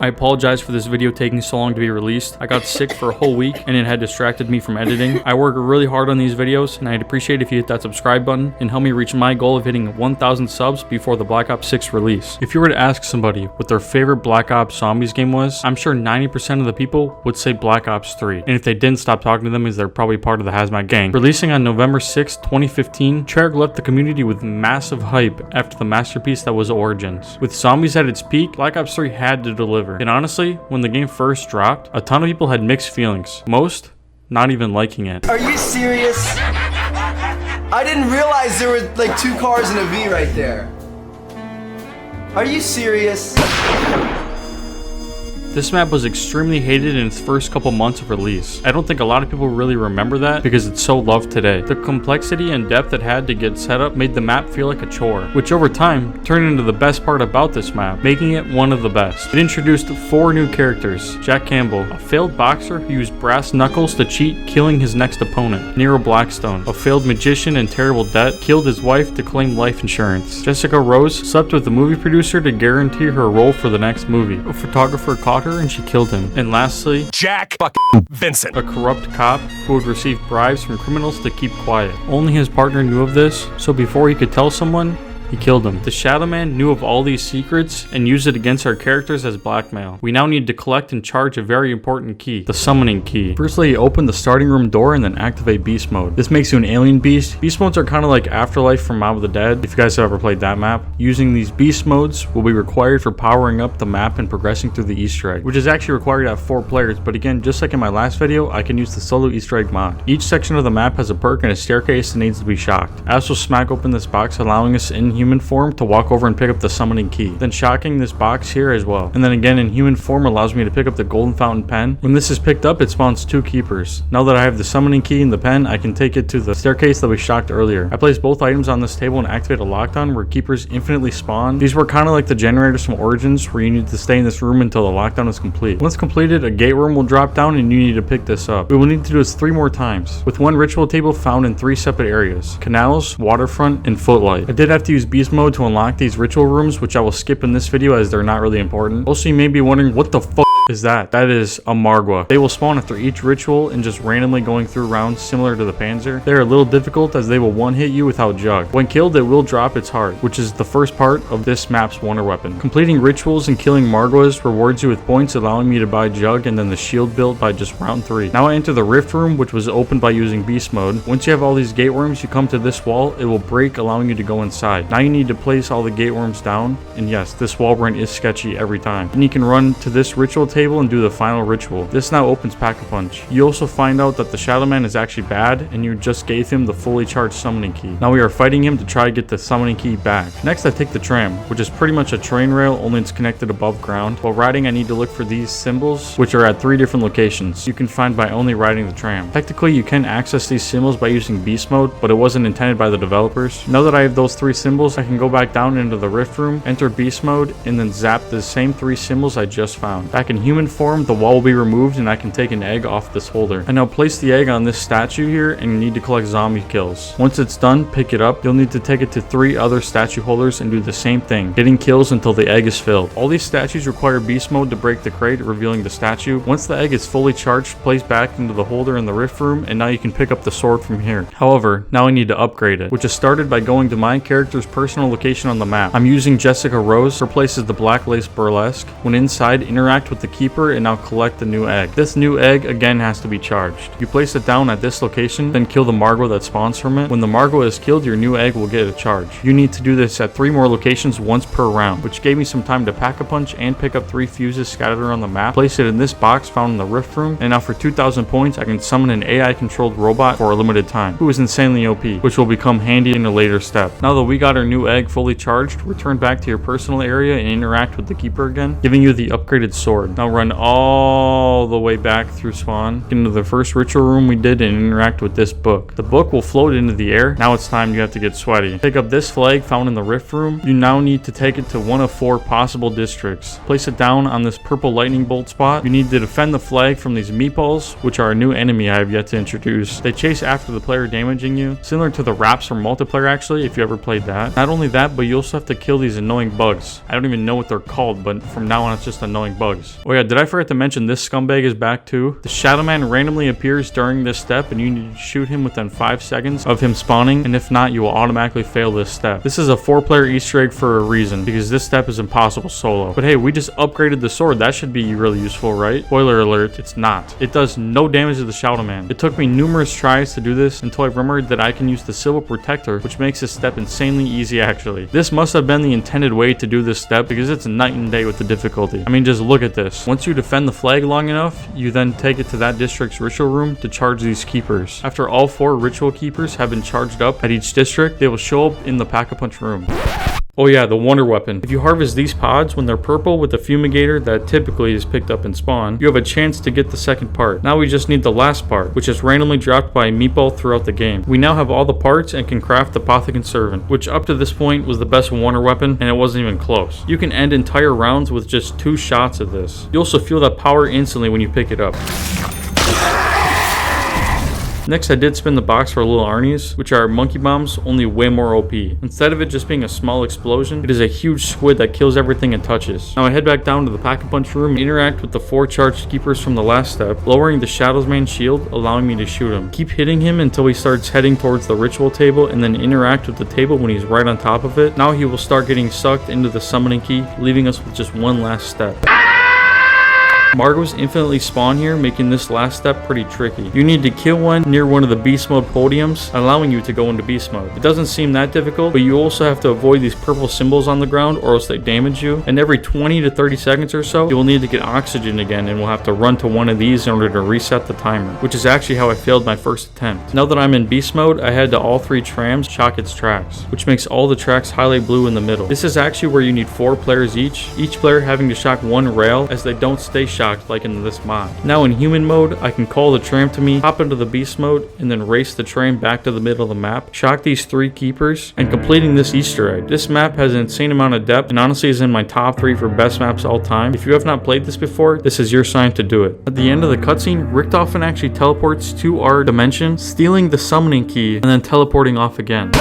I apologize for this video taking so long to be released. I got sick for a whole week and it had distracted me from editing. I work really hard on these videos and I'd appreciate if you hit that subscribe button and help me reach my goal of hitting 1,000 subs before the Black Ops 6 release. If you were to ask somebody what their favorite Black Ops Zombies game was, I'm sure 90% of the people would say Black Ops 3. And if they didn't stop talking to them, is they're probably part of the Hazmat gang. Releasing on November 6, 2015, Treyarch left the community with massive hype after the masterpiece that was Origins. With zombies at its peak, Black Ops 3 had to deliver. And honestly, when the game first dropped, a ton of people had mixed feelings. Most not even liking it. Are you serious? I didn't realize there were like 2 cars and a V right there. Are you serious? This map was extremely hated in its first couple months of release. I don't think a lot of people really remember that because it's so loved today. The complexity and depth it had to get set up made the map feel like a chore, which over time turned into the best part about this map, making it one of the best. It introduced 4 new characters: Jack Campbell, a failed boxer who used brass knuckles to cheat, killing his next opponent; Nero Blackstone, a failed magician in terrible debt, killed his wife to claim life insurance; Jessica Rose slept with the movie producer to guarantee her role for the next movie; a photographer caught her and she killed him; and lastly, Jack Vincent, a corrupt cop who would receive bribes from criminals to keep quiet. Only his partner knew of this, so before he could tell someone, he killed him. The Shadow Man knew of all these secrets and used it against our characters as blackmail. We now need to collect and charge a very important key, the summoning key. Firstly, open the starting room door and then activate beast mode. This makes you an alien beast. Beast modes are kind of like Afterlife from Mob of the Dead, if you guys have ever played that map. Using these beast modes will be required for powering up the map and progressing through the Easter egg, which is actually required to have 4 players, but again, just like in my last video, I can use the solo Easter egg mod. Each section of the map has a perk and a staircase that needs to be shocked. I also smack open this box, allowing us in human form to walk over and pick up the summoning key, then shocking this box here as well, and then again in human form allows me to pick up the golden fountain pen. When this is picked up, it spawns 2 keepers. Now that I have the summoning key and the pen, I can take it to the staircase that we shocked earlier. I place both items on this table and activate a lockdown where keepers infinitely spawn. These were kind of like the generators from Origins, where you need to stay in this room until the lockdown is complete. Once completed, a gate worm will drop down and you need to pick this up. We will need to do this 3 more times, with 1 ritual table found in 3 separate areas: canals, waterfront, and footlight. I did have to use beast mode to unlock these ritual rooms, which I will skip in this video as they're not really important. Also, you may be wondering, what the fuck is that? That is a Margwa. They will spawn after each ritual and just randomly going through rounds similar to the Panzer. They're a little difficult as they will one-hit you without jug. When killed, it will drop its heart, which is the first part of this map's wonder weapon. Completing rituals and killing Margwas rewards you with points, allowing me to buy jug and then the shield built by just round 3. Now I enter the rift room, which was opened by using beast mode. Once you have all these gate worms, you come to this wall. It will break, allowing you to go inside. Now you need to place all the gate worms down, and yes, this wall run is sketchy every time. Then you can run to this ritual table and do the final ritual. This now opens Pack-a-Punch. You also find out that the Shadow Man is actually bad and you just gave him the fully charged summoning key. Now we are fighting him to try to get the summoning key back. Next I take the tram, which is pretty much a train rail, only it's connected above ground. While riding, I need to look for these symbols, which are at 3 different locations you can find by only riding the tram. Technically you can access these symbols by using beast mode, but it wasn't intended by the developers. Now that I have those 3 symbols, I can go back down into the rift room, enter beast mode, and then zap the same 3 symbols I just found. Back in human form, the wall will be removed and I can take an egg off this holder. I now place the egg on this statue here and you need to collect zombie kills. Once it's done, pick it up. You'll need to take it to 3 other statue holders and do the same thing, getting kills until the egg is filled. All these statues require beast mode to break the crate, revealing the statue. Once the egg is fully charged, place back into the holder in the rift room, and now you can pick up the sword from here. However, now I need to upgrade it, which is started by going to my character's personal location on the map. I'm using Jessica Rose. Her place is the Black Lace Burlesque. When inside, interact with the keeper and now collect the new egg. This new egg again has to be charged. You place it down at this location, then kill the Margwa that spawns from it. When the Margwa is killed, your new egg will get a charge. You need to do this at 3 more locations once per round, which gave me some time to Pack-a-Punch and pick up 3 fuses scattered around the map. Place it in this box found in the rift room, and now for 2,000 points I can summon an AI controlled robot for a limited time, who is insanely OP, which will become handy in a later step. Now that we got our new egg fully charged, return back to your personal area and interact with the keeper again, giving you the upgraded sword. Now now run all the way back through spawn into the first ritual room we did and interact with this book. The book will float into the air. Now it's time you have to get sweaty. Pick up this flag found in the rift room. You now need to take it to one of 4 possible districts. Place it down on this purple lightning bolt spot. You need to defend the flag from these meatballs, which are a new enemy I have yet to introduce. They chase after the player, damaging you, similar to the wraps from multiplayer actually, if you ever played that. Not only that, but you also have to kill these annoying bugs. I don't even know what they're called, but from now on it's just annoying bugs. Oh yeah, did I forget to mention this scumbag is back too? The Shadow Man randomly appears during this step and you need to shoot him within 5 seconds of him spawning, and if not, you will automatically fail this step. This is a 4-player Easter egg for a reason, because this step is impossible solo. But hey, we just upgraded the sword. That should be really useful, right? Spoiler alert, it's not. It does no damage to the Shadow Man. It took me numerous tries to do this until I remembered that I can use the Silver Protector, which makes this step insanely easy actually. This must have been the intended way to do this step because it's night and day with the difficulty. I mean, just look at this. Once you defend the flag long enough, you then take it to that district's ritual room to charge these keepers. After all 4 ritual keepers have been charged up at each district, they will show up in the Pack-a-Punch room. Oh yeah, the wonder weapon. If you harvest these pods when they're purple with the fumigator that typically is picked up in spawn, you have a chance to get the second part. Now we just need the last part, which is randomly dropped by a meatball throughout the game. We now have all the parts and can craft the Apothecant Servant, which up to this point was the best wonder weapon, and it wasn't even close. You can end entire rounds with just 2 shots of this. You also feel that power instantly when you pick it up. Next, I did spin the box for little Arnie's, which are monkey bombs, only way more OP. Instead of it just being a small explosion, it is a huge squid that kills everything it touches. Now I head back down to the Pack-a-Punch room and interact with the 4 charged keepers from the last step, lowering the Shadow Man's shield, allowing me to shoot him. Keep hitting him until he starts heading towards the ritual table, and then interact with the table when he's right on top of it. Now he will start getting sucked into the summoning key, leaving us with just one last step. Margos infinitely spawn here, making this last step pretty tricky. You need to kill one near one of the beast mode podiums, allowing you to go into beast mode. It doesn't seem that difficult, but you also have to avoid these purple symbols on the ground or else they damage you. And every 20 to 30 seconds or so, you will need to get oxygen again and will have to run to one of these in order to reset the timer, which is actually how I failed my first attempt. Now that I'm in beast mode, I head to all 3 trams, shock its tracks, which makes all the tracks highlight blue in the middle. This is actually where you need 4 players each player having to shock 1 rail, as they don't stay shocked like in this mod. Now in human mode, I can call the tram to me, hop into the beast mode, and then race the train back to the middle of the map, shock these 3 keepers, and completing this Easter egg. This map has an insane amount of depth and honestly is in my top 3 for best maps all time. If you have not played this before, this is your sign to do it. At the end of the cutscene, Richtofen actually teleports to our dimension, stealing the summoning key, and then teleporting off again.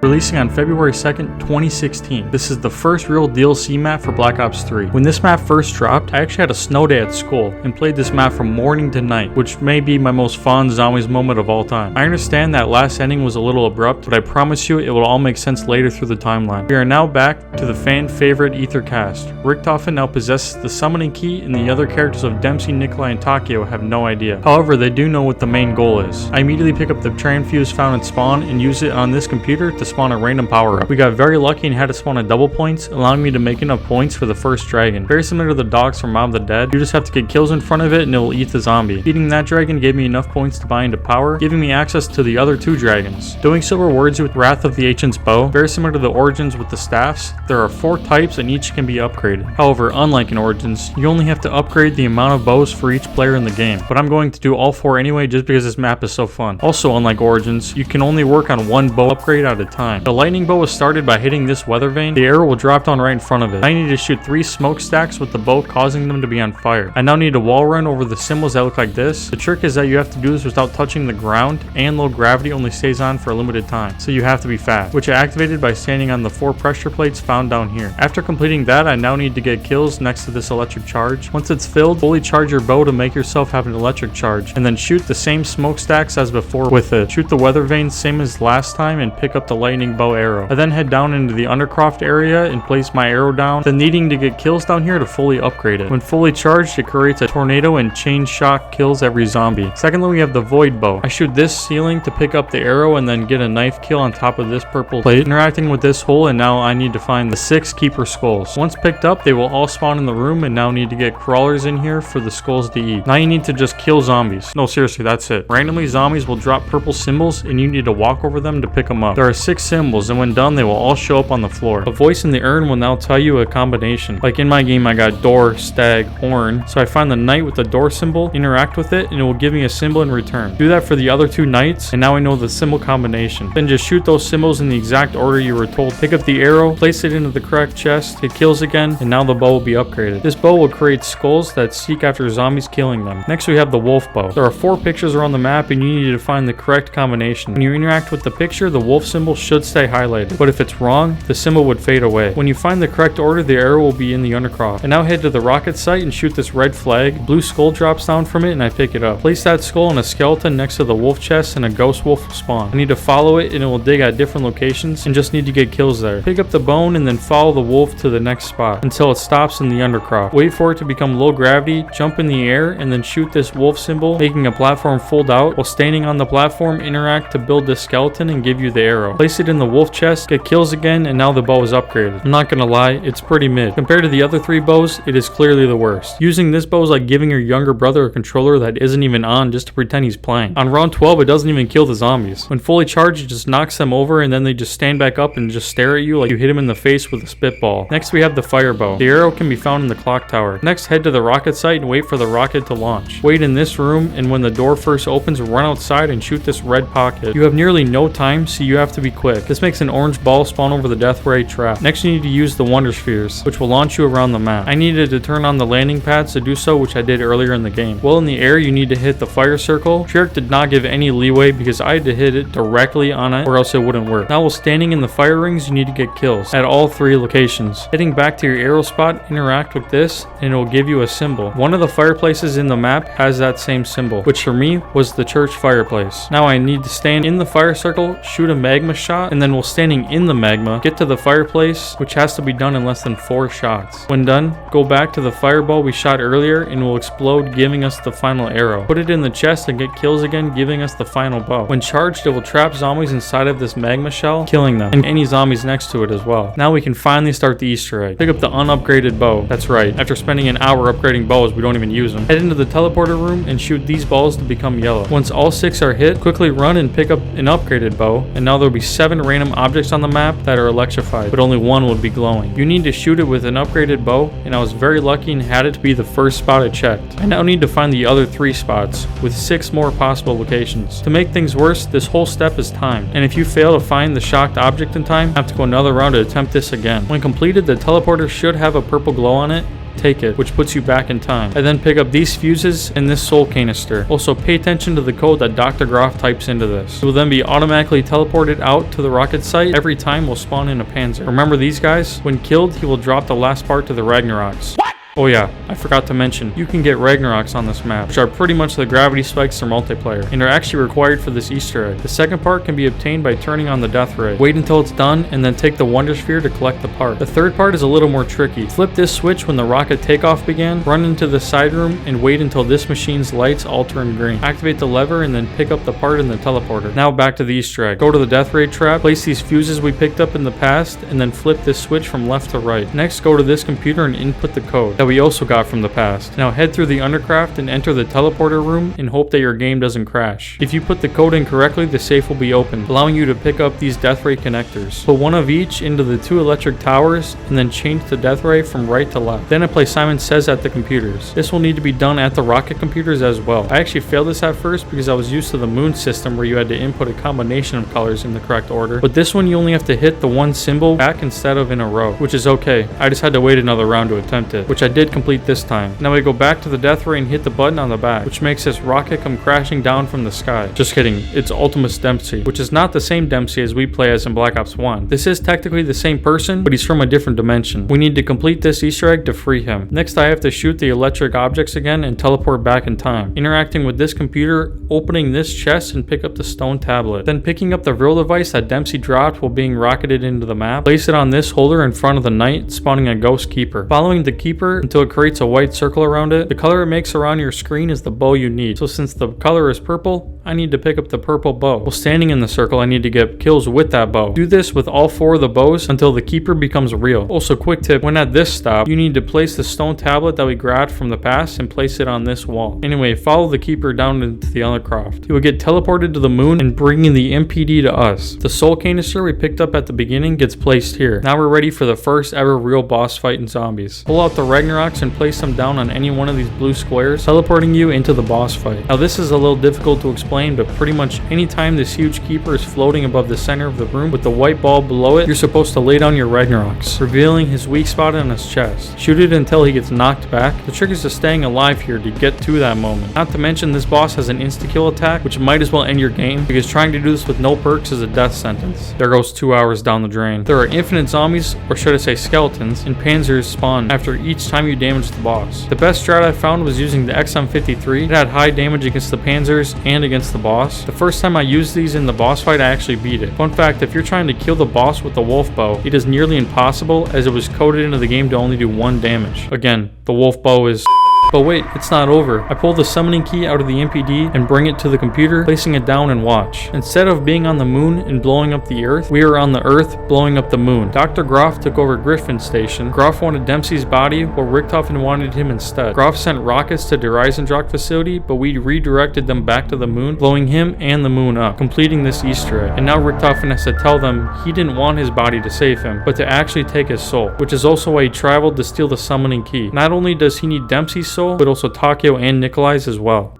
Releasing on February 2nd, 2016. This is the first real DLC map for Black Ops 3. When this map first dropped, I actually had a snow day at school and played this map from morning to night, which may be my most fun zombies moment of all time. I understand that last ending was a little abrupt, but I promise you it will all make sense later through the timeline. We are now back to the fan favorite Ether cast. Richtofen now possesses the summoning key, and the other characters of Dempsey, Nikolai, and Takeo have no idea. However, they do know what the main goal is. I immediately pick up the transfuse found at spawn and use it on this computer to spawn a random power up. We got very lucky and had to spawn a double points, allowing me to make enough points for the first dragon. Very similar to the dogs from Mob of the Dead, you just have to get kills in front of it and it will eat the zombie. Beating that dragon gave me enough points to buy into power, giving me access to the other 2 dragons. Doing so rewards you with Wrath of the Ancient's Bow. Very similar to the Origins with the staffs, there are 4 types and each can be upgraded. However, unlike in Origins, you only have to upgrade the amount of bows for each player in the game. But I'm going to do all 4 anyway just because this map is so fun. Also, unlike Origins, you can only work on 1 bow upgrade at a time. The lightning bow is started by hitting this weather vane. The arrow will drop down right in front of it. I need to shoot 3 smokestacks with the bow, causing them to be on fire. I now need to wall run over the symbols that look like this. The trick is that you have to do this without touching the ground, and low gravity only stays on for a limited time, so you have to be fast, which I activated by standing on the 4 pressure plates found down here. After completing that, I now need to get kills next to this electric charge. Once it's filled, fully charge your bow to make yourself have an electric charge, and then shoot the same smokestacks as before with it. Shoot the weather vane same as last time and pick up the lightning bow arrow. I then head down into the Undercroft area and place my arrow down, then needing to get kills down here to fully upgrade it. When fully charged, it creates a tornado and chain shock kills every zombie. Secondly, we have the Void Bow. I shoot this ceiling to pick up the arrow and then get a knife kill on top of this purple plate, interacting with this hole, and now I need to find the 6 keeper skulls. Once picked up, they will all spawn in the room, and now need to get crawlers in here for the skulls to eat. Now you need to just kill zombies. No, seriously, that's it. Randomly, zombies will drop purple symbols and you need to walk over them to pick them up. There are 6 6 symbols, and when done, they will all show up on the floor. A voice in the urn will now tell you a combination. Like in my game, I got door, stag, horn. So I find the knight with the door symbol, interact with it, and it will give me a symbol in return. Do that for the other 2 knights, and now I know the symbol combination. Then just shoot those symbols in the exact order you were told. Pick up the arrow, place it into the correct chest, get kills again, and now the bow will be upgraded. This bow will create skulls that seek after zombies, killing them. Next we have the wolf bow. There are 4 pictures around the map, and you need to find the correct combination. When you interact with the picture, the wolf symbol should stay highlighted, but if it's wrong, the symbol would fade away. When you find the correct order, the arrow will be in the undercroft. And now head to the rocket site and shoot this red flag. Blue skull drops down from it, and I pick it up. Place that skull on a skeleton next to the wolf chest, and a ghost wolf will spawn. I need to follow it, and it will dig at different locations, and just need to get kills there. Pick up the bone, and then follow the wolf to the next spot until it stops in the undercroft. Wait for it to become low gravity, jump in the air, and then shoot this wolf symbol, making a platform fold out. While standing on the platform, interact to build the skeleton and give you the arrow. Place it in the wolf chest, get kills again, and now the bow is upgraded. I'm not gonna lie, it's pretty mid. Compared to the other 3 bows, it is clearly the worst. Using this bow is like giving your younger brother a controller that isn't even on just to pretend he's playing. On round 12, it doesn't even kill the zombies. When fully charged, it just knocks them over, and then they just stand back up and just stare at you like you hit him in the face with a spitball. Next we have the fire bow. The arrow can be found in the clock tower. Next, head to the rocket site and wait for the rocket to launch. Wait in this room, and when the door first opens, run outside and shoot this red pocket. You have nearly no time, so you have to be quick. This makes an orange ball spawn over the death ray trap. Next you need to use the wonder spheres, which will launch you around the map. I needed to turn on the landing pads to do so, which I did earlier in the game. While in the air, you need to hit the fire circle. Trick did not give any leeway because I had to hit it directly on it or else it wouldn't work. Now while standing in the fire rings, you need to get kills at all 3 locations. Heading back to your arrow spot, interact with this, and it will give you a symbol. One of the fireplaces in the map has that same symbol, which for me was the church fireplace. Now I need to stand in the fire circle, shoot a magma shot, and then while standing in the magma, get to the fireplace, which has to be done in less than 4 shots. When done, go back to the fireball we shot earlier and it will explode, giving us the final arrow. Put it in the chest and get kills again, giving us the final bow. When charged, it will trap zombies inside of this magma shell, killing them, and any zombies next to it as well. Now we can finally start the Easter egg. Pick up the unupgraded bow. That's right, after spending an hour upgrading bows, we don't even use them. Head into the teleporter room and shoot these balls to become yellow. Once all 6 are hit, quickly run and pick up an upgraded bow, and now there will be 7 random objects on the map that are electrified, but only 1 will be glowing. You need to shoot it with an upgraded bow, and I was very lucky and had it to be the first spot I checked. I now need to find the other 3 spots, with 6 more possible locations. To make things worse, this whole step is timed, and if you fail to find the shocked object in time, you have to go another round to attempt this again. When completed, the teleporter should have a purple glow on it. Take it, which puts you back in time. I then pick up these fuses and this soul canister. Also pay attention to the code that Dr. Groff types into this. It will then be automatically teleported out to the rocket site. Every time will spawn in a panzer. Remember these guys? When killed, he will drop the last part to the Ragnaroks. What? Oh yeah, I forgot to mention, you can get Ragnaroks on this map, which are pretty much the gravity spikes for multiplayer, and are actually required for this Easter egg. The second part can be obtained by turning on the death ray. Wait until it's done, and then take the wonder sphere to collect the part. The third part is a little more tricky. Flip this switch when the rocket takeoff began, run into the side room, and wait until this machine's lights all turn green. Activate the lever, and then pick up the part in the teleporter. Now back to the Easter egg. Go to the death ray trap, place these fuses we picked up in the past, and then flip this switch from left to right. Next, go to this computer and input the code that we also got from the past. Now head through the undercraft and enter the teleporter room and hope that your game doesn't crash. If you put the code in correctly, the safe will be opened, allowing you to pick up these death ray connectors. Put one of each into the 2 electric towers and then change the death ray from right to left. Then apply Simon Says at the computers. This will need to be done at the rocket computers as well. I actually failed this at first because I was used to the moon system where you had to input a combination of colors in the correct order, but this one you only have to hit the 1 symbol back instead of in a row, which is okay. I just had to wait another round to attempt it, which I did complete this time. Now we go back to the death ray and hit the button on the back, which makes this rocket come crashing down from the sky. Just kidding, it's Ultimus Dempsey, which is not the same Dempsey as we play as in Black Ops 1. This is technically the same person, but he's from a different dimension. We need to complete this Easter egg to free him. Next I have to shoot the electric objects again and teleport back in time. Interacting with this computer, opening this chest and pick up the stone tablet. Then picking up the Vril device that Dempsey dropped while being rocketed into the map. Place it on this holder in front of the knight, spawning a ghost keeper. Following the keeper until it creates a white circle around it. The color it makes around your screen is the bow you need. So since the color is purple, I need to pick up the purple bow. While standing in the circle, I need to get kills with that bow. Do this with all 4 of the bows until the keeper becomes real. Also, quick tip, when at this stop, you need to place the stone tablet that we grabbed from the past and place it on this wall. Anyway, follow the keeper down into the other croft. He will get teleported to the moon and bringing the MPD to us. The soul canister we picked up at the beginning gets placed here. Now we're ready for the first ever real boss fight in zombies. Pull out the Ragnaroks and place them down on any one of these blue squares, teleporting you into the boss fight. Now this is a little difficult to explain, but pretty much anytime this huge keeper is floating above the center of the room with the white ball below it, you're supposed to lay down your Ragnaroks, revealing his weak spot on his chest. Shoot it until he gets knocked back. The trick is to staying alive here to get to that moment. Not to mention this boss has an insta-kill attack, which might as well end your game, because trying to do this with no perks is a death sentence. There goes 2 hours down the drain. There are infinite zombies, or should I say skeletons, and panzers spawn after each time you damage the boss. The best strat I found was using the XM53. It had high damage against the panzers and against the boss. The first time I used these in the boss fight, I actually beat it. Fun fact, if you're trying to kill the boss with the wolf bow, it is nearly impossible as it was coded into the game to only do 1 damage. Again, the wolf bow is... But wait, it's not over. I pull the summoning key out of the MPD and bring it to the computer, placing it down and watch. Instead of being on the moon and blowing up the earth, we are on the earth blowing up the moon. Dr. Groff took over Griffin's station. Groff wanted Dempsey's body, while Richtofen wanted him instead. Groff sent rockets to the Eisendrache facility, but we redirected them back to the moon, blowing him and the moon up, completing this Easter egg. And now Richtofen has to tell them he didn't want his body to save him, but to actually take his soul, which is also why he traveled to steal the summoning key. Not only does he need Dempsey's soul, but also Takeo and Nikolai's as well.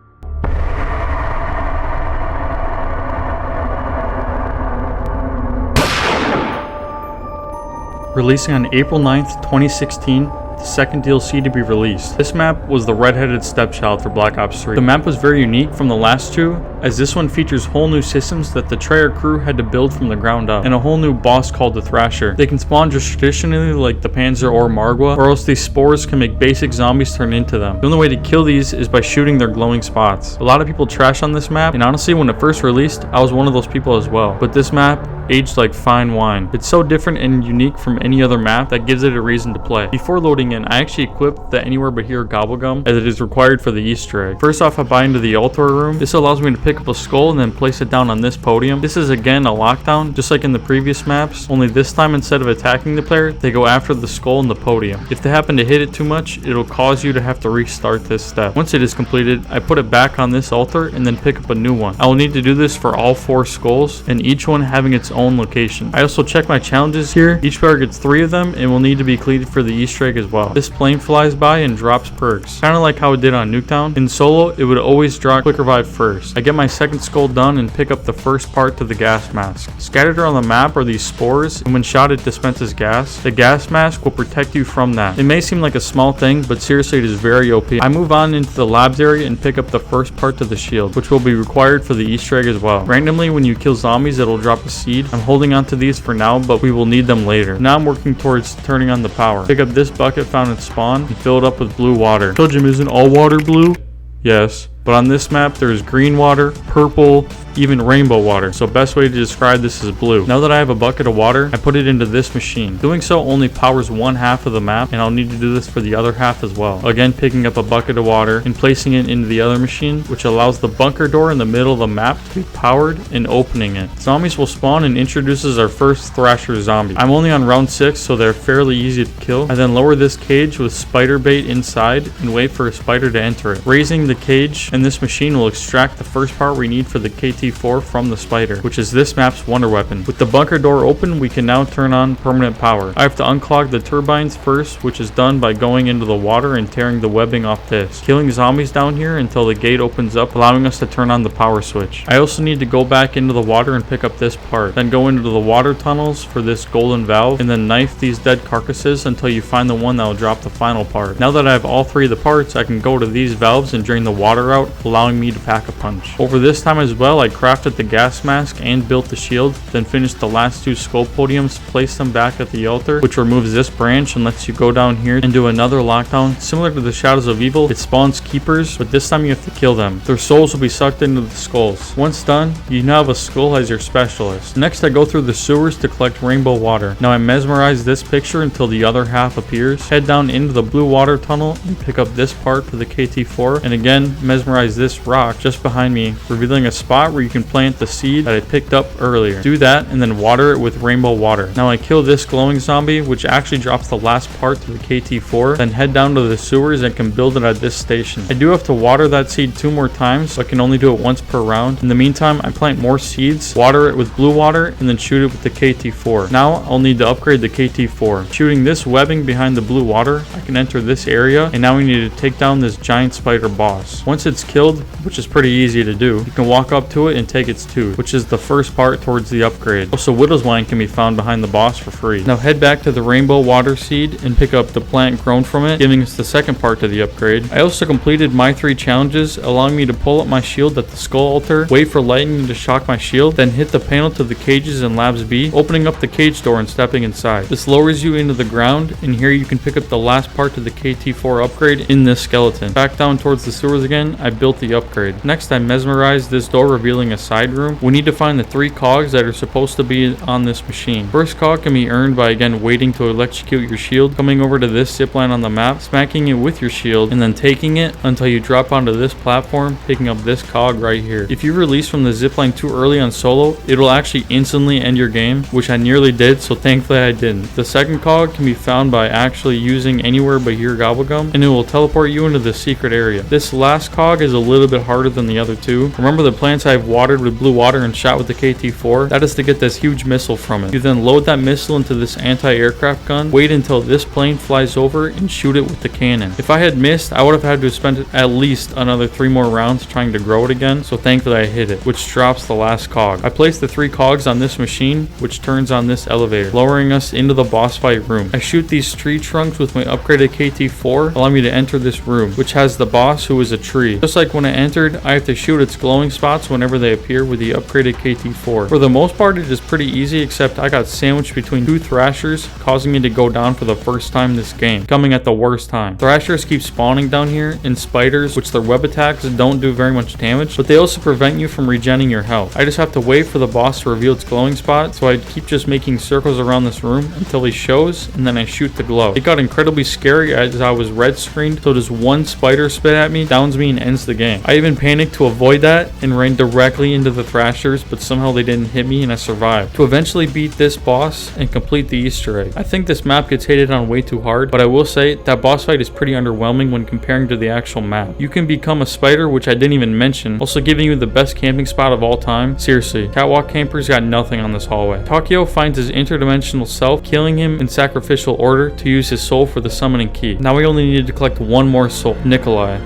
Releasing on April 9th, 2016, the second DLC to be released. This map was the redheaded stepchild for Black Ops 3. The map was very unique from the last 2, as this one features whole new systems that the Trayer crew had to build from the ground up, and a whole new boss called the Thrasher. They can spawn just traditionally like the Panzer or Margwa, or else these spores can make basic zombies turn into them. The only way to kill these is by shooting their glowing spots. A lot of people trash on this map, and honestly when it first released, I was one of those people as well. But this map aged like fine wine. It's so different and unique from any other map that gives it a reason to play. Before loading in, I actually equipped the Anywhere But Here Gobblegum as it is required for the Easter egg. First off, I buy into the altar room. This allows me to pick up a skull and then place it down on this podium. This is again a lockdown, just like in the previous maps, only this time instead of attacking the player, they go after the skull and the podium. If they happen to hit it too much, it'll cause you to have to restart this step. Once it is completed, I put it back on this altar and then pick up a new one. I will need to do this for all 4 skulls, and each one having its own location. I also check my challenges here. Each player gets 3 of them and will need to be completed for the Easter egg as well. This plane flies by and drops perks, kind of like how it did on Nuketown. In solo, it would always drop quick revive first. I get my second skull done and pick up the first part to the gas mask. Scattered around the map are these spores, and when shot it dispenses gas. The gas mask will protect you from that. It may seem like a small thing, but seriously it is very OP. I move on into the labs area and pick up the first part to the shield, which will be required for the Easter egg as well. Randomly when you kill zombies, it'll drop a seed. I'm holding on to these for now, but we will need them later. Now I'm working towards turning on the power. Pick up this bucket found in spawn and fill it up with blue water. Belgium isn't all water blue? Yes. But on this map, there is green water, purple, even rainbow water. So best way to describe this is blue. Now that I have a bucket of water, I put it into this machine. Doing so only powers one half of the map, and I'll need to do this for the other half as well. Again, picking up a bucket of water and placing it into the other machine, which allows the bunker door in the middle of the map to be powered and opening it. Zombies will spawn and introduces our first Thrasher zombie. I'm only on round 6, so they're fairly easy to kill. I then lower this cage with spider bait inside and wait for a spider to enter it. Raising the cage and this machine will extract the first part we need for the KT-4 from the spider, which is this map's wonder weapon. With the bunker door open, we can now turn on permanent power. I have to unclog the turbines first, which is done by going into the water and tearing the webbing off this, killing zombies down here until the gate opens up, allowing us to turn on the power switch. I also need to go back into the water and pick up this part, then go into the water tunnels for this golden valve, and then knife these dead carcasses until you find the one that will drop the final part. Now that I have all 3 of the parts, I can go to these valves and drain the water out, allowing me to pack a punch. Over this time as well, I crafted the gas mask and built the shield, then finished the last 2 skull podiums, placed them back at the altar, which removes this branch and lets you go down here and do another lockdown. Similar to the Shadows of Evil, it spawns keepers, but this time you have to kill them. Their souls will be sucked into the skulls. Once done, you now have a skull as your specialist. Next, I go through the sewers to collect rainbow water. Now I mesmerize this picture until the other half appears, head down into the blue water tunnel and pick up this part for the KT-4, and again mesmerize mesmerize this rock just behind me, revealing a spot where you can plant the seed that I picked up earlier. Do that and then water it with rainbow water. Now I kill this glowing zombie, which actually drops the last part to the KT4, then head down to the sewers and can build it at this station. I do have to water that seed 2 more times, but I can only do it once per round. In the meantime, I plant more seeds, water it with blue water, and then shoot it with the KT4. Now I'll need to upgrade the KT4. Shooting this webbing behind the blue water, I can enter this area, and now we need to take down this giant spider boss. Once it's killed, which is pretty easy to do, you can walk up to it and take its tooth, which is the first part towards the upgrade. Also, Widow's Wine can be found behind the boss for free. Now head back to the rainbow water seed and pick up the plant grown from it, giving us the second part to the upgrade. I also completed my 3 challenges, allowing me to pull up my shield at the skull altar, wait for lightning to shock my shield, then hit the panel to the cages in Labs B, opening up the cage door and stepping inside. This lowers you into the ground, and here you can pick up the last part to the KT4 upgrade in this skeleton. Back down towards the sewers again, I built the upgrade. Next, I mesmerized this door, revealing a side room. We need to find the 3 cogs that are supposed to be on this machine. First cog can be earned by again waiting to electrocute your shield, coming over to this zipline on the map, smacking it with your shield, and then taking it until you drop onto this platform, picking up this cog right here. If you release from the zipline too early on solo, it'll actually instantly end your game, which I nearly did, so thankfully I didn't. The second cog can be found by actually using anywhere but here Gobblegum, and it will teleport you into the secret area. This last cog is a little bit harder than the other 2. Remember the plants I've watered with blue water and shot with the KT4? That is to get this huge missile from it. You then load that missile into this anti-aircraft gun, wait until this plane flies over, and shoot it with the cannon. If I had missed, I would have had to spend at least another 3 more rounds trying to grow it again, so thankfully I hit it, which drops the last cog. I placed the 3 cogs on this machine, which turns on this elevator, lowering us into the boss fight room. I shoot these tree trunks with my upgraded KT4, allowing me to enter this room, which has the boss, who is a tree. Just like when I entered, I have to shoot its glowing spots whenever they appear with the upgraded KT4. For the most part, it is pretty easy, except I got sandwiched between 2 thrashers, causing me to go down for the first time this game, coming at the worst time. Thrashers keep spawning down here, and spiders, which their web attacks don't do very much damage, but they also prevent you from regenning your health. I just have to wait for the boss to reveal its glowing spot, so I keep just making circles around this room until he shows, and then I shoot the glow. It got incredibly scary as I was red screened, so just one spider spit at me, downs me, and ends the game. I even panicked to avoid that and ran directly into the thrashers, but somehow they didn't hit me and I survived. To eventually beat this boss and complete the Easter egg. I think this map gets hated on way too hard, but I will say that boss fight is pretty underwhelming when comparing to the actual map. You can become a spider, which I didn't even mention, also giving you the best camping spot of all time. Seriously, catwalk campers got nothing on this hallway. Takio finds his interdimensional self, killing him in sacrificial order to use his soul for the summoning key. Now we only needed to collect 1 more soul, Nikolai.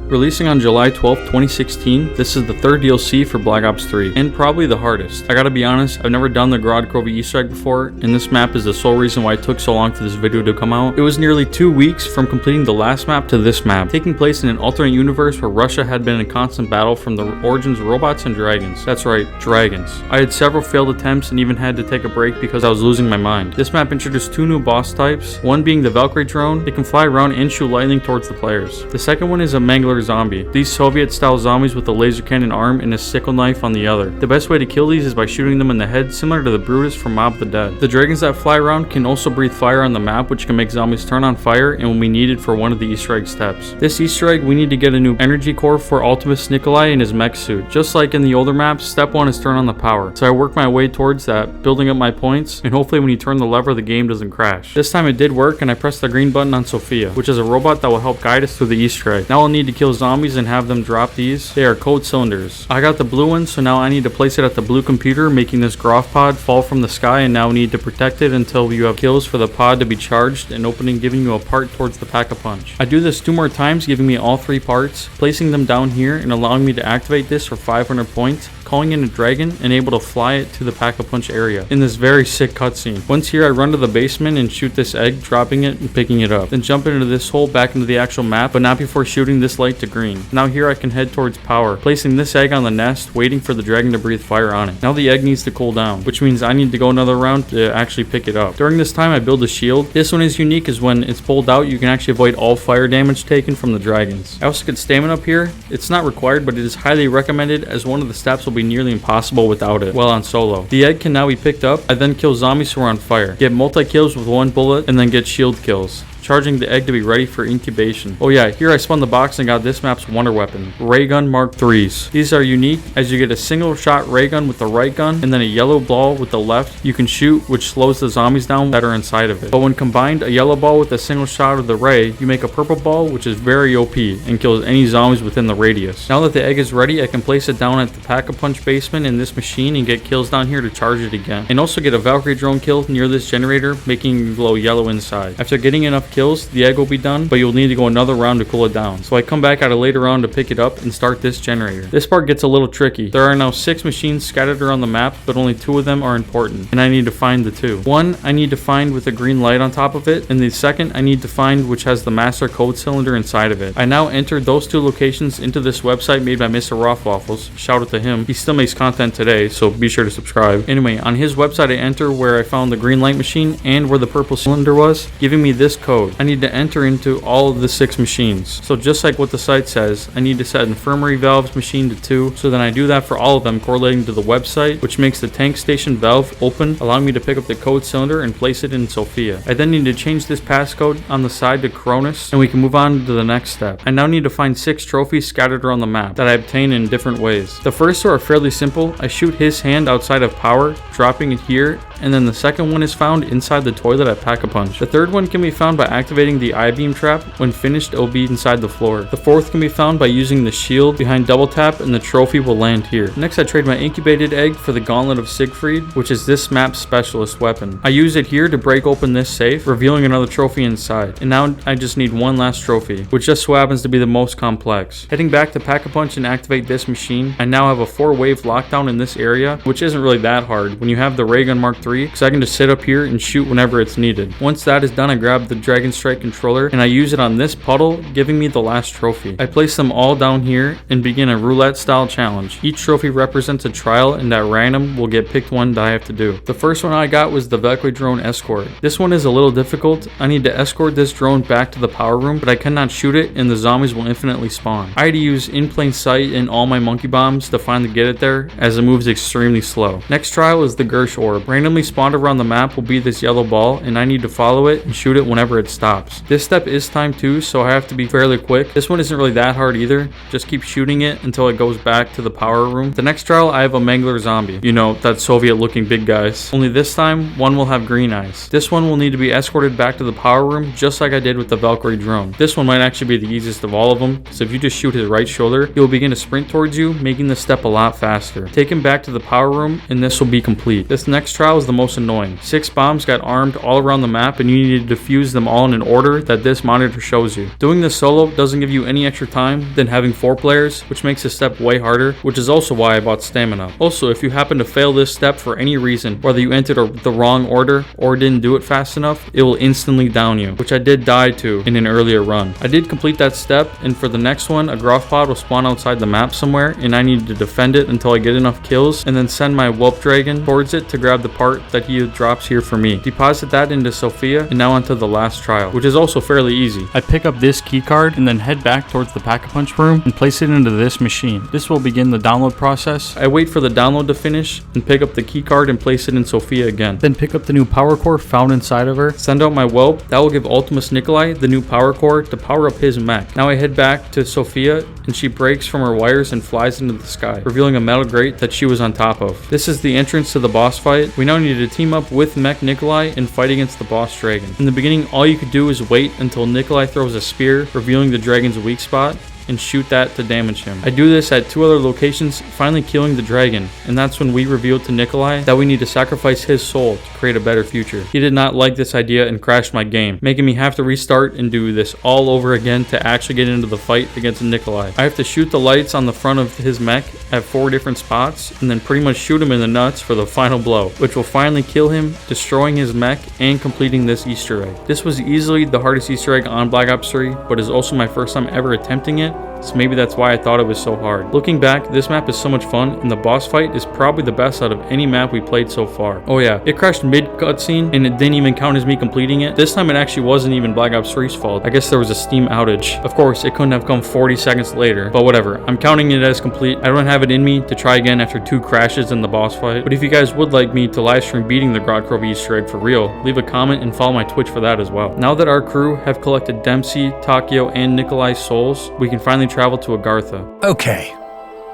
Releasing on July 12th, 2016, this is the 3rd DLC for Black Ops 3, and probably the hardest. I gotta be honest, I've never done the Gorod Krovi Easter egg before, and this map is the sole reason why it took so long for this video to come out. It was nearly 2 weeks from completing the last map to this map, taking place in an alternate universe where Russia had been in constant battle from the origins of robots and dragons. That's right, dragons. I had several failed attempts and even had to take a break because I was losing my mind. This map introduced 2 new boss types, one being the Valkyrie drone. It can fly around and shoot lightning towards the players. The second one is a Mangler zombie. These Soviet-style zombies with a laser cannon arm and a sickle knife on the other. The best way to kill these is by shooting them in the head, similar to the Brutus from Mob of the Dead. The dragons that fly around can also breathe fire on the map, which can make zombies turn on fire and will be needed for one of the Easter egg steps. This Easter egg, we need to get a new energy core for Ultimus Nikolai in his mech suit. Just like in the older maps, step 1 is turn on the power. So I work my way towards that, building up my points, and hopefully when you turn the lever, the game doesn't crash. This time it did work, and I pressed the green button on Sophia, which is a robot that will help guide us through the Easter egg. Now I'll need to kill zombies and have them drop these. They are code cylinders. I got the blue one, so now I need to place it at the blue computer, making this Groff pod fall from the sky, and now we need to protect it until you have kills for the pod to be charged and opening, giving you a part towards the pack-a-punch. I do this 2 more times, giving me all 3 parts, placing them down here and allowing me to activate this for 500 points, calling in a dragon and able to fly it to the pack-a-punch area in this very sick cutscene. Once here, I run to the basement and shoot this egg, dropping it and picking it up. Then jump into this hole back into the actual map, but not before shooting this light to green. Now here I can head towards power, placing this egg on the nest, waiting for the dragon to breathe fire on it. Now the egg needs to cool down, which means I need to go another round to actually pick it up. During this time, I build a shield. This one is unique as when it's pulled out, you can actually avoid all fire damage taken from the dragons. I also get stamina up here. It's not required, but it is highly recommended as one of the steps will be nearly impossible without it while on solo. The egg can now be picked up. I then kill zombies who are on fire, get multi-kills with 1 bullet, and then get shield kills. charging the egg to be ready for incubation. Oh yeah, here I spun the box and got this map's wonder weapon, ray gun Mark IIIs. These are unique as you get a single shot ray gun with the right gun and then a yellow ball with the left you can shoot, which slows the zombies down that are inside of it. But when combined, a yellow ball with a single shot of the ray, you make a purple ball which is very OP and kills any zombies within the radius. Now that the egg is ready, I can place it down at the Pack-a-Punch basement in this machine and get kills down here to charge it again. And also get a Valkyrie drone kill near this generator, making it glow yellow inside. After getting enough kills, the egg will be done, but you'll need to go another round to cool it down. So I come back at a later round to pick it up and start this generator. This part gets a little tricky. There are now 6 machines scattered around the map, but only 2 of them are important, and I need to find the 2. One I need to find with a green light on top of it, and the second I need to find which has the master code cylinder inside of it. I now entered those 2 locations into this website made by Mr. Rothwaffles. Shout out to him. He still makes content today, so be sure to subscribe. Anyway, on his website I enter where I found the green light machine and where the purple cylinder was, giving me this code. I need to enter into all of the 6 machines. So just like what the site says, I need to set infirmary valves machine to 2, so then I do that for all of them correlating to the website, which makes the tank station valve open, allowing me to pick up the code cylinder and place it in Sophia. I then need to change this passcode on the side to Cronus, and we can move on to the next step. I now need to find 6 trophies scattered around the map that I obtain in different ways. The first 2 are fairly simple. I shoot his hand outside of power, dropping it here, and then the second one is found inside the toilet at Pack-a-Punch. The third one can be found by activating the I-beam trap. When finished, it will be inside the floor. The fourth can be found by using the shield behind double tap, and the trophy will land here. Next, I trade my incubated egg for the Gauntlet of Siegfried, which is this map's specialist weapon. I use it here to break open this safe, revealing another trophy inside. And now I just need one last trophy, which just so happens to be the most complex. Heading back to Pack-a-Punch and activate this machine, I now have a 4-wave lockdown in this area, which isn't really that hard when you have the ray gun Mark III, because I can just sit up here and shoot whenever it's needed. Once that is done, I grab the Dragon Strike controller and I use it on this puddle, giving me the last trophy. I place them all down here and begin a roulette style challenge. Each trophy represents a trial, and at random will get picked one that I have to do. The first one I got was the Valkyrie drone escort. This one is a little difficult. I need to escort this drone back to the power room, but I cannot shoot it and the zombies will infinitely spawn. I had to use in plain sight and all my monkey bombs to finally get it there, as it moves extremely slow. Next trial is the Gersh orb. Randomly spawned around the map will be this yellow ball, and I need to follow it and shoot it whenever it stops. This step is timed too, so I have to be fairly quick. This one isn't really that hard either. Just keep shooting it until it goes back to the power room. The next trial, I have a Mangler zombie. You know, that Soviet looking big guys. Only this time, one will have green eyes. This one will need to be escorted back to the power room, just like I did with the Valkyrie drone. This one might actually be the easiest of all of them, so if you just shoot his right shoulder, he will begin to sprint towards you, making the step a lot faster. Take him back to the power room, and this will be complete. This next trial is the most annoying. 6 bombs got armed all around the map, and you need to defuse them all in an order that this monitor shows you. Doing this solo doesn't give you any extra time than having 4 players, which makes this step way harder, which is also why I bought stamina. Also, if you happen to fail this step for any reason, whether you entered the wrong order or didn't do it fast enough, it will instantly down you, which I did die to in an earlier run. I did complete that step, and for the next one, a Groth pod will spawn outside the map somewhere, and I need to defend it until I get enough kills, and then send my Whelp Dragon towards it to grab the part that he drops here for me. Deposit that into Sophia, and now onto the last trial, which is also fairly easy. I pick up this key card and then head back towards the Pack-a-Punch room and place it into this machine. This will begin the download process. I wait for the download to finish and pick up the key card and place it in Sophia again. Then pick up the new power core found inside of her, send out my Whelp. That will give Ultimus Nikolai the new power core to power up his mech. Now I head back to Sophia, and she breaks from her wires and flies into the sky, revealing a metal grate that she was on top of. This is the entrance to the boss fight. We now need to team up with Mech Nikolai and fight against the boss dragon. In the beginning, all you could do is wait until Nikolai throws a spear, revealing the dragon's weak spot, and shoot that to damage him. I do this at 2 other locations, finally killing the dragon, and that's when we revealed to Nikolai that we need to sacrifice his soul to create a better future. He did not like this idea and crashed my game, making me have to restart and do this all over again to actually get into the fight against Nikolai. I have to shoot the lights on the front of his mech at 4 different spots, and then pretty much shoot him in the nuts for the final blow, which will finally kill him, destroying his mech and completing this Easter egg. This was easily the hardest Easter egg on Black Ops 3, but is also my first time ever attempting it, so maybe that's why I thought it was so hard. Looking back, this map is so much fun, and the boss fight is probably the best out of any map we played so far. Oh yeah, it crashed mid-cutscene, and it didn't even count as me completing it. This time it actually wasn't even Black Ops 3's fault. I guess there was a Steam outage. Of course, it couldn't have come 40 seconds later, but whatever. I'm counting it as complete. I don't have it in me to try again after 2 crashes in the boss fight, but if you guys would like me to live stream beating the Gorod Krovi Easter egg for real, leave a comment and follow my Twitch for that as well. Now that our crew have collected Dempsey, Takio, and Nikolai's souls, we can finally travel to Agartha. Okay,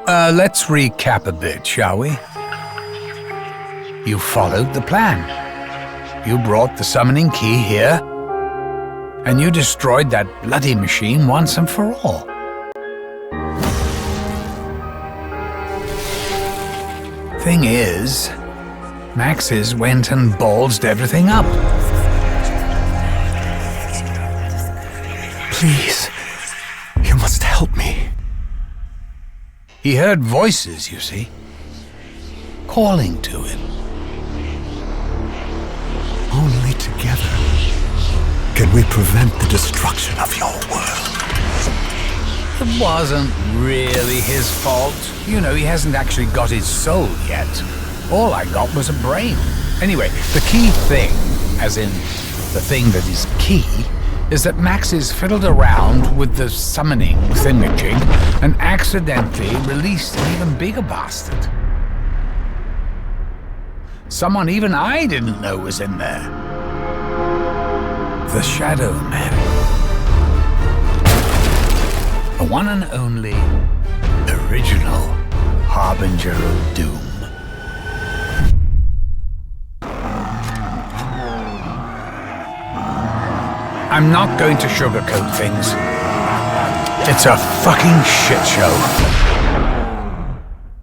let's recap a bit, shall we? You followed the plan. You brought the summoning key here, and you destroyed that bloody machine once and for all. Thing is, Max's went and ballsed everything up. Please, you must help me. He heard voices, you see, calling to him. Only together can we prevent the destruction of your world. It wasn't really his fault. You know, he hasn't actually got his soul yet. All I got was a brain. Anyway, the key thing, as in the thing that is key, is that Max has fiddled around with the summoning thingamajig and accidentally released an even bigger bastard. Someone even I didn't know was in there. The Shadow Man. The one and only original Harbinger of Doom. I'm not going to sugarcoat things. It's a fucking shit show.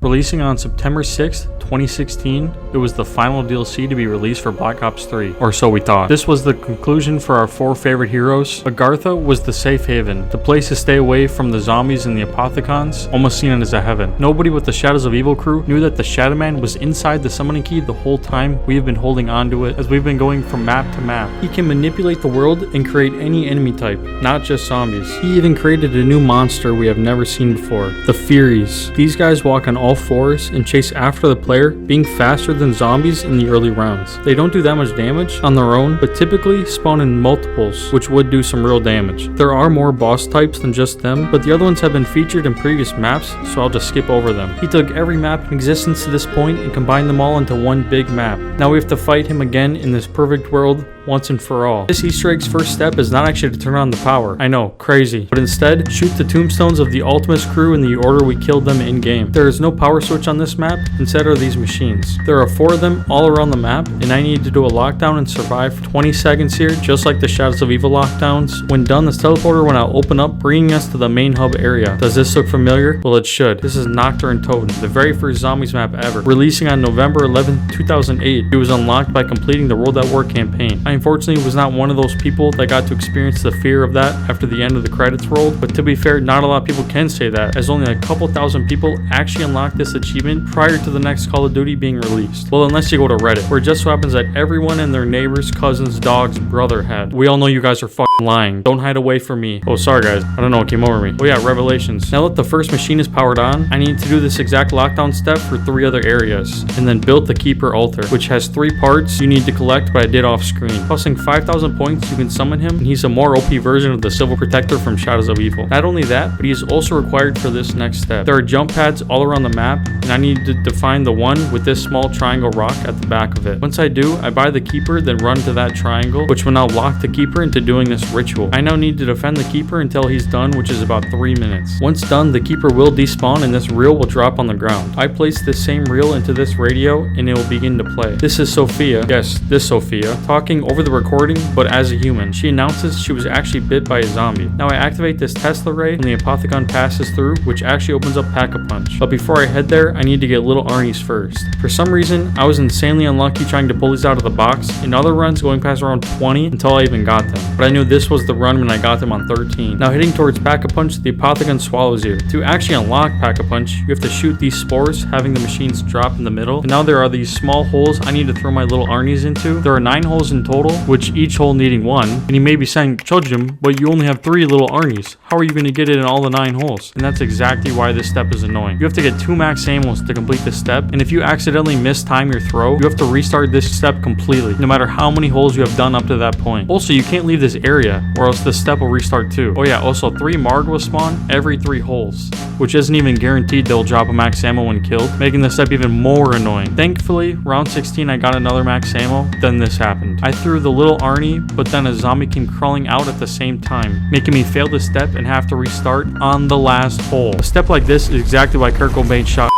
Releasing on September 6th, 2016, it was the final DLC to be released for Black Ops 3, or so we thought. This was the conclusion for our 4 favorite heroes. Agartha was the safe haven, the place to stay away from the zombies and the apothecons, almost seen it as a heaven. Nobody with the Shadows of Evil crew knew that the Shadow Man was inside the summoning key the whole time we have been holding onto it as we've been going from map to map. He can manipulate the world and create any enemy type, not just zombies. He even created a new monster we have never seen before, the Furies. These guys walk on all fours and chase after the player, being faster than zombies in the early rounds. They don't do that much damage on their own, but typically spawn in multiples, which would do some real damage. There are more boss types than just them, but the other ones have been featured in previous maps, so I'll just skip over them. He took every map in existence to this point and combined them all into one big map. Now we have to fight him again in this perfect world once and for all. This Easter egg's first step is not actually to turn on the power. I know, crazy. But instead, shoot the tombstones of the Ultimus crew in the order we killed them in-game. There is no power switch on this map, instead are these machines. There are 4 of them all around the map, and I need to do a lockdown and survive for 20 seconds here, just like the Shadows of Evil lockdowns. When done, this teleporter will now open up, bringing us to the main hub area. Does this look familiar? Well, it should. This is Nocturne Totem, the very first zombies map ever. Releasing on November 11, 2008, it was unlocked by completing the World at War campaign. I unfortunately was not one of those people that got to experience the fear of that after the end of the credits rolled, but to be fair, not a lot of people can say that, as only a couple thousand people actually unlocked this achievement prior to the next Call of Duty being released. Well, unless you go to Reddit, where it just so happens that everyone and their neighbor's, cousin's, dog's brother had. We all know you guys are fucking lying. Don't hide away from me. Oh, sorry guys. I don't know what came over me. Oh yeah, Revelations. Now that the first machine is powered on, I need to do this exact lockdown step for 3 other areas, and then build the Keeper altar, which has 3 parts you need to collect, but I did off screen. Tossing 5,000 points, you can summon him, and he's a more OP version of the Silver Protector from Shadows of Evil. Not only that, but he is also required for this next step. There are jump pads all around the map, and I need to define the one with this small triangle rock at the back of it. Once I do, I buy the Keeper, then run to that triangle, which will now lock the Keeper into doing this ritual. I now need to defend the Keeper until he's done, which is about 3 minutes. Once done, the Keeper will despawn and this reel will drop on the ground. I place this same reel into this radio and it will begin to play. This is Sophia, yes, this Sophia, talking over the recording, but as a human. She announces she was actually bit by a zombie. Now I activate this Tesla ray when the Apothecon passes through, which actually opens up Pack-a-Punch. But before I head there, I need to get little Arnie's first. For some reason, I was insanely unlucky trying to pull these out of the box. In other runs, going past around 20 until I even got them. But I knew this was the run when I got them on 13. Now heading towards Pack-a-Punch, the Apothecon swallows you. To actually unlock Pack-a-Punch, you have to shoot these spores, having the machines drop in the middle. And now there are these small holes I need to throw my little Arnie's into. There are 9 holes in total, total, which each hole needing 1, and you may be saying, Chojim, but you only have 3 little Arnies. How are you going to get it in all the 9 holes? And that's exactly why this step is annoying. You have to get 2 max ammos to complete this step, and if you accidentally mistime your throw, you have to restart this step completely, no matter how many holes you have done up to that point. Also, you can't leave this area, or else this step will restart too. Oh yeah, also 3 Margwa spawn every 3 holes, which isn't even guaranteed they'll drop a max ammo when killed, making this step even more annoying. Thankfully, round 16 I got another max ammo, then this happened. I threw the little Arnie, but then a zombie came crawling out at the same time, making me fail this step and have to restart on the last hole. A step like this is exactly why Kurt Cobain shot.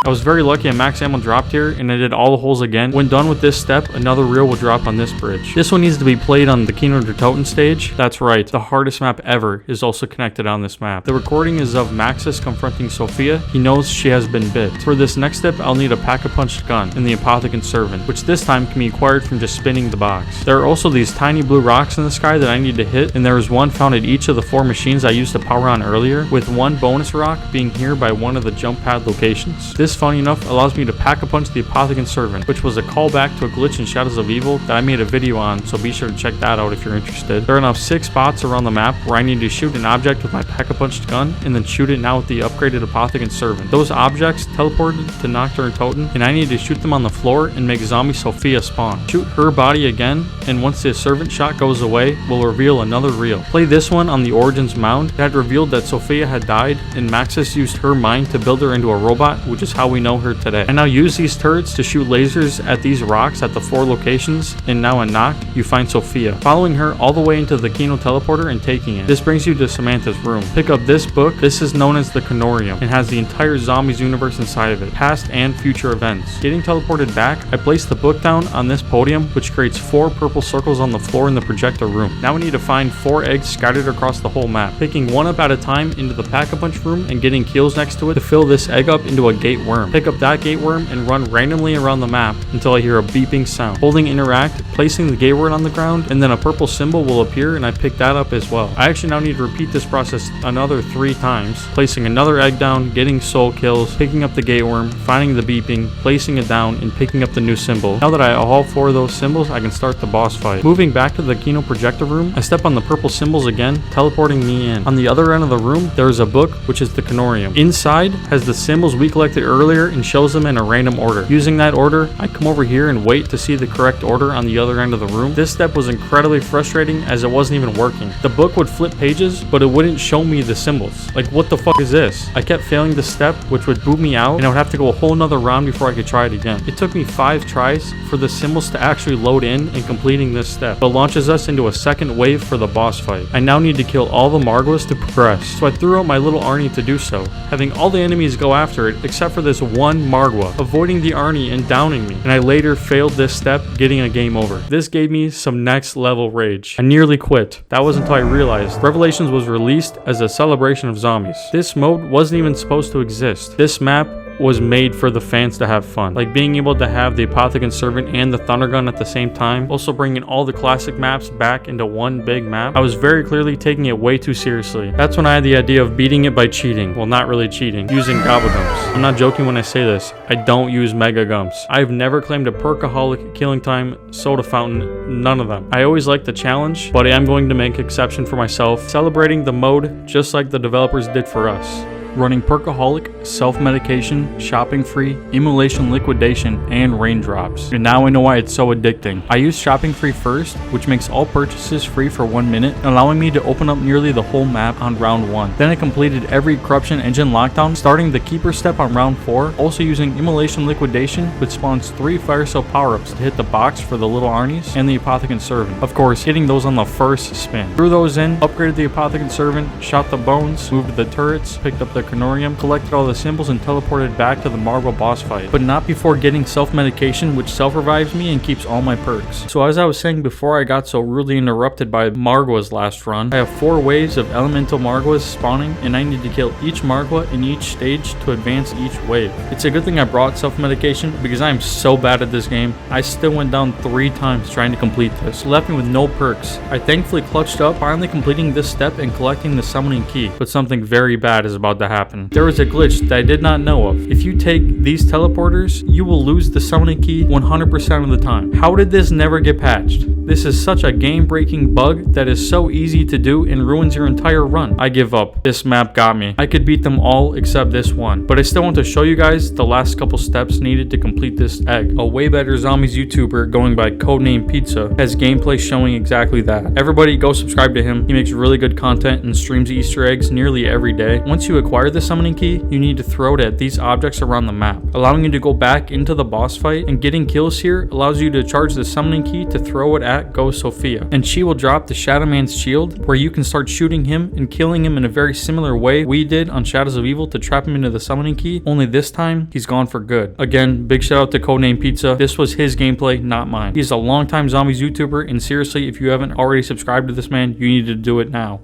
I was very lucky and max ammo dropped here, and I did all the holes again. When done with this step, another reel will drop on this bridge. This one needs to be played on the Kino der Toten stage. That's right, the hardest map ever is also connected on this map. The recording is of Maxis confronting Sophia. He knows she has been bit. For this next step, I'll need a pack-a-punched gun and the Apothecant Servant, which this time can be acquired from just spinning the box. There are also these tiny blue rocks in the sky that I need to hit, and there is one found at each of the 4 machines I used to power on earlier, with one bonus rock being here by one of the jump pad locations. This, funny enough, allows me to pack-a-punch the Apothecant Servant, which was a callback to a glitch in Shadows of Evil that I made a video on, so be sure to check that out if you're interested. There are now 6 spots around the map where I need to shoot an object with my pack-a-punched gun, and then shoot it now with the upgraded Apothecant Servant. Those objects teleported to Nocturne Toten, and I need to shoot them on the floor and make zombie Sophia spawn. Shoot her body again, and once the servant shot goes away, we'll reveal another reel. Play this one on the Origins mound. It had revealed that Sophia had died, and Maxis used her mind to build her into a robot, which is how we know her today. I now use these turrets to shoot lasers at these rocks at the 4 locations, and now in Noct, you find Sophia. Following her all the way into the Kino teleporter and taking it. This brings you to Samantha's room. Pick up this book. This is known as the Canorium, and has the entire Zombies universe inside of it, past and future events. Getting teleported back, I place the book down on this podium, which creates 4 purple circles on the floor in the projector room. Now we need to find 4 eggs scattered across the whole map, picking one up at a time into the pack-a-punch room and getting keels next to it to fill this egg up into a gate worm. Pick up that gate worm and run randomly around the map until I hear a beeping sound. Holding interact, placing the gate word on the ground, and then a purple symbol will appear, and I pick that up as well. I actually now need to repeat this process another 3 times, placing another egg down, getting soul kills, picking up the gate worm, finding the beeping, placing it down, and picking up the new symbol. Now that I have all 4 of those symbols, I can start the boss fight. Moving back to the Kino projector room, I step on the purple symbols again, teleporting me in. On the other end of the room, there is a book, which is the Canorium. Inside has the symbols we collected earlier and shows them in a random order. Using that order, I come over here and wait to see the correct order on the other end of the room. This step was incredibly frustrating as it wasn't even working. The book would flip pages, but it wouldn't show me the symbols. Like, what the fuck is this? I kept failing the step, which would boot me out, and I would have to go a whole nother round before I could try it again. It took me 5 tries for the symbols to actually load in and completing this step, but launches us into a second wave for the boss fight. I now need to kill all the Margwas to progress, so I threw out my little Arnie to do so, having all the enemies go after it except for this one Margwa, avoiding the Arnie and downing me, and I later failed this step, getting a game over. This gave me some next level rage. I nearly quit. That was until I realized Revelations was released as a celebration of zombies. This mode wasn't even supposed to exist. This map was made for the fans to have fun, like being able to have the Apothecant Servant and the Thunder Gun at the same time, also bringing all the classic maps back into one big map. I was very clearly taking it way too seriously. That's when I had the idea of beating it by cheating. Well, not really cheating, using Gobble Gums. I'm not joking when I say this. I don't use Mega Gums. I've never claimed a Perkaholic, Killing Time, Soda Fountain, none of them. I always like the challenge, but I am going to make exception for myself, celebrating the mode just like the developers did for us. Running Perkaholic, self-medication, shopping free, immolation liquidation, and raindrops. And now I know why it's so addicting. I used shopping free first, which makes all purchases free for 1 minute, allowing me to open up nearly the whole map on round 1. Then I completed every corruption engine lockdown, starting the keeper step on round 4, also using immolation liquidation, which spawns 3 fire cell power-ups to hit the box for the little Arnies and the Apothecant Servant. Of course, hitting those on the first spin. Threw those in, upgraded the Apothecant Servant, shot the bones, moved the turrets, picked up the Canorium, collected all the symbols, and teleported back to the Marvel boss fight, but not before getting self-medication, which self-revives me and keeps all my perks. So as I was saying before I got so rudely interrupted by Margwa's last run, I have 4 waves of elemental Margwas spawning, and I need to kill each Margwa in each stage to advance each wave. It's a good thing I brought self-medication, because I am so bad at this game. I still went down 3 times trying to complete this. It left me with no perks. I thankfully clutched up, finally completing this step and collecting the summoning key, but something very bad is about to happen. happen. There was a glitch that I did not know of. If you take these teleporters, you will lose the summoning key 100% of the time. How did this never get patched? This is such a game-breaking bug that is so easy to do and ruins your entire run. I give up. This map got me. I could beat them all except this one. But I still want to show you guys the last couple steps needed to complete this egg. A way better zombies YouTuber going by Codename Pizza has gameplay showing exactly that. Everybody go subscribe to him. He makes really good content and streams Easter eggs nearly every day. Once you acquire the summoning key, you need to throw it at these objects around the map, allowing you to go back into the boss fight, and getting kills here allows you to charge the summoning key to throw it at Ghost Sophia, and she will drop the Shadow Man's shield, where you can start shooting him and killing him in a very similar way we did on Shadows of Evil to trap him into the summoning key, only this time he's gone for good. Again, big shout out to Codename Pizza. This was his gameplay, not mine. He's a longtime zombies YouTuber, and seriously, if you haven't already subscribed to this man, you need to do it now.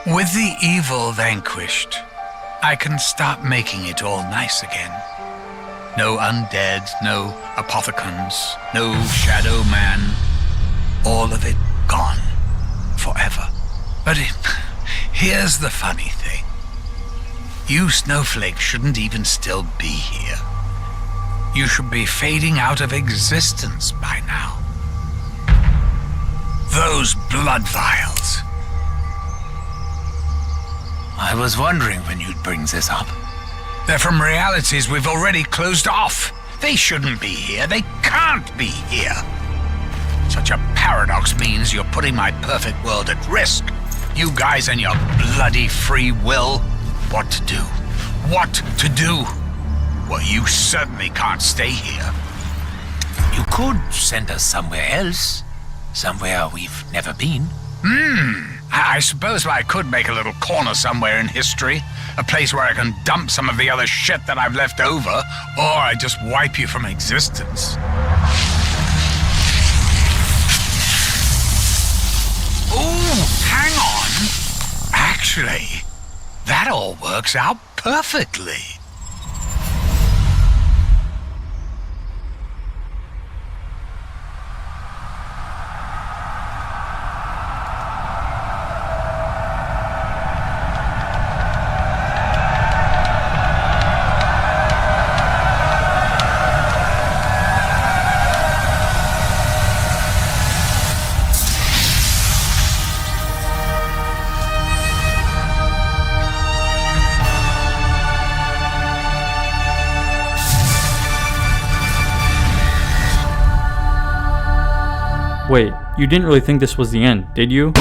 With the evil vanquished, I can start making it all nice again. No undead, no apothecons, no shadow man. All of it gone. Forever. But here's the funny thing. You snowflakes shouldn't even still be here. You should be fading out of existence by now. Those blood vials. I was wondering when you'd bring this up. They're from realities we've already closed off. They shouldn't be here. They can't be here. Such a paradox means you're putting my perfect world at risk. You guys and your bloody free will. What to do? What to do? Well, you certainly can't stay here. You could send us somewhere else. Somewhere we've never been. I suppose I could make a little corner somewhere in history. A place where I can dump some of the other shit that I've left over. Or I just wipe you from existence. Ooh, hang on. Actually, that all works out perfectly. Wait, you didn't really think this was the end, did you?